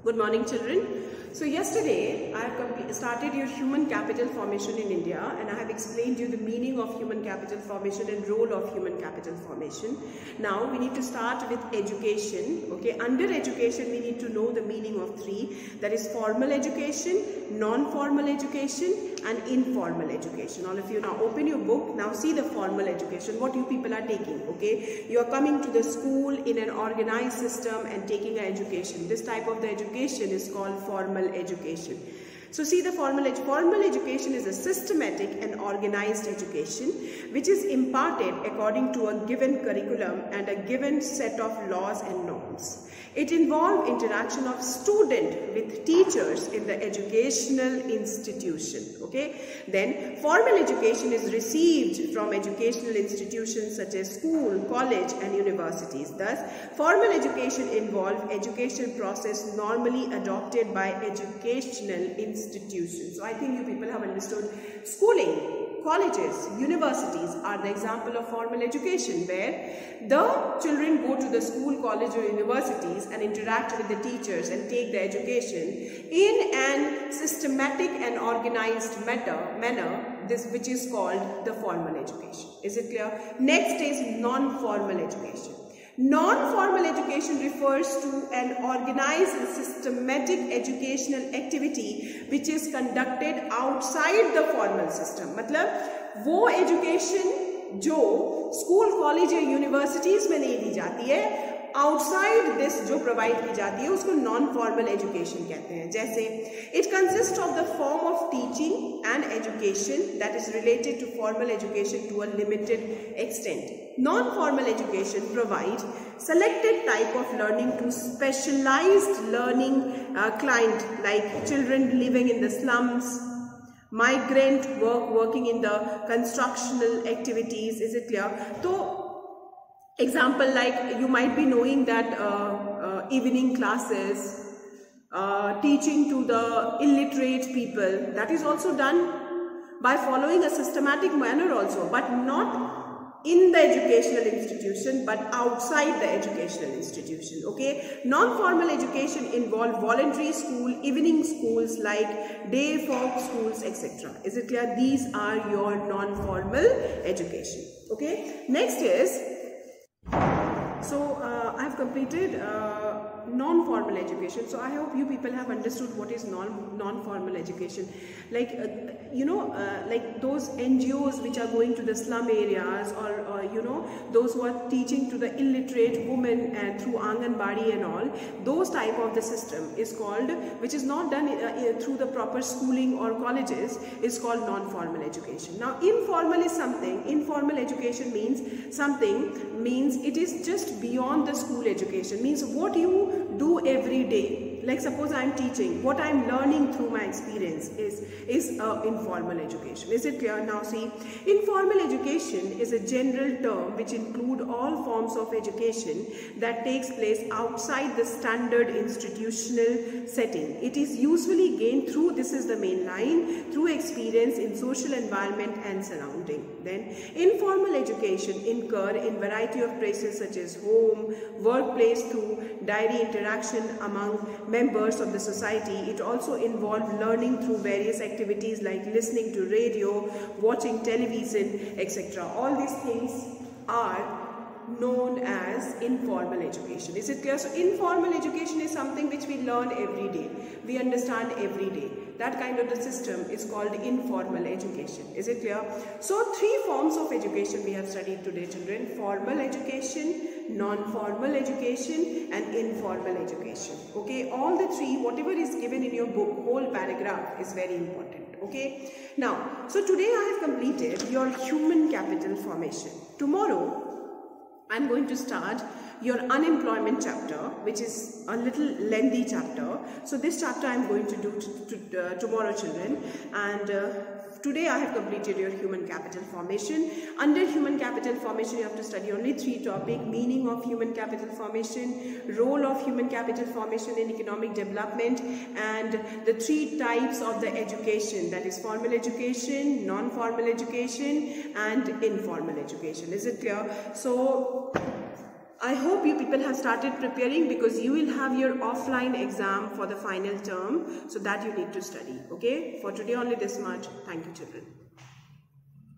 Good morning, children. So yesterday I have started your human capital formation in India, and I have explained you the meaning of human capital formation and role of human capital formation. Now we need to start with education. Okay, under education we need to know the meaning of three, that is formal education, non-formal education and informal education. All of you now open your book. Now see the formal education, what you people are taking. Okay, you are coming to the school in an organized system and taking an education. This type of the education is called formal education. So see, the formal education is a systematic and organized education which is imparted according to a given curriculum and a given set of laws and norms. It involves interaction of student with teachers in the educational institution. Okay, then formal education is received from educational institutions such as school, college and universities. Thus, formal education involves education process normally adopted by educational institutions. So I think you people have understood. Schooling, colleges, universities are the example of formal education, where the children go to the school, college or universities and interact with the teachers and take the education in an systematic and organized manner, which is called the formal education. Is it clear? Next is non-formal education. Non-formal education refers to an organized and systematic educational activity which is conducted outside the formal system. मतलब वो education जो school, college या universities में नहीं दी जाती है, outside this जो provide की जाती है उसको non-formal education कहते हैं. जैसे it consists of the form of teaching and education that is related to formal education to a limited extent. Non-formal education provides selected type of learning to specialized learning client like children living in the slums, migrant working in the constructional activities. Is it clear? So example, like you might be knowing that evening classes, teaching to the illiterate people, that is also done by following a systematic manner also, but not in the educational institution but outside the educational institution. Okay, non-formal education involve voluntary school, evening schools like day folk schools, etc. Is it clear? These are your non-formal education. Okay, next is, so I have completed non-formal education. So I hope you people have understood what is non-formal education. Like like those NGOs which are going to the slum areas, or you know, those who are teaching to the illiterate women and through Anganwadi and all, those type of the system is called, which is not done through the proper schooling or colleges, is called non-formal education. Now informal is something, informal education means something, means it is just beyond the school education, means what you do every day. Like suppose I am teaching, what I am learning through my experience is informal education. Is it clear? Now see, informal education is a general term which include all forms of education that takes place outside the standard institutional setting. It is usually gained through, this is the main line, through experience in social environment and surrounding. Then informal education incur in variety of places such as home, workplace, through daily interaction among members of the society. It also involves learning through various activities like listening to radio, watching television, etc. All these things are known as informal education. Is it clear? So informal education is something which we learn every day, we understand every day. That kind of the system is called informal education. Is it clear? So three forms of education we have studied today, children: formal education, non-formal education and informal education. Okay, all the three, whatever is given in your book, whole paragraph is very important. Okay, now so today I have completed your human capital formation. Tomorrow I am going to start your unemployment chapter, which is a little lengthy chapter. So this chapter I am going to do tomorrow, children, and today I have completed your human capital formation. Under human capital formation you have to study only three topics: meaning of human capital formation, role of human capital formation in economic development, and the three types of the education, that is formal education, non-formal education and informal education. Is it clear? So I hope you people have started preparing, because you will have your offline exam for the final term, so that you need to study. Okay, for today only this much. Thank you, children.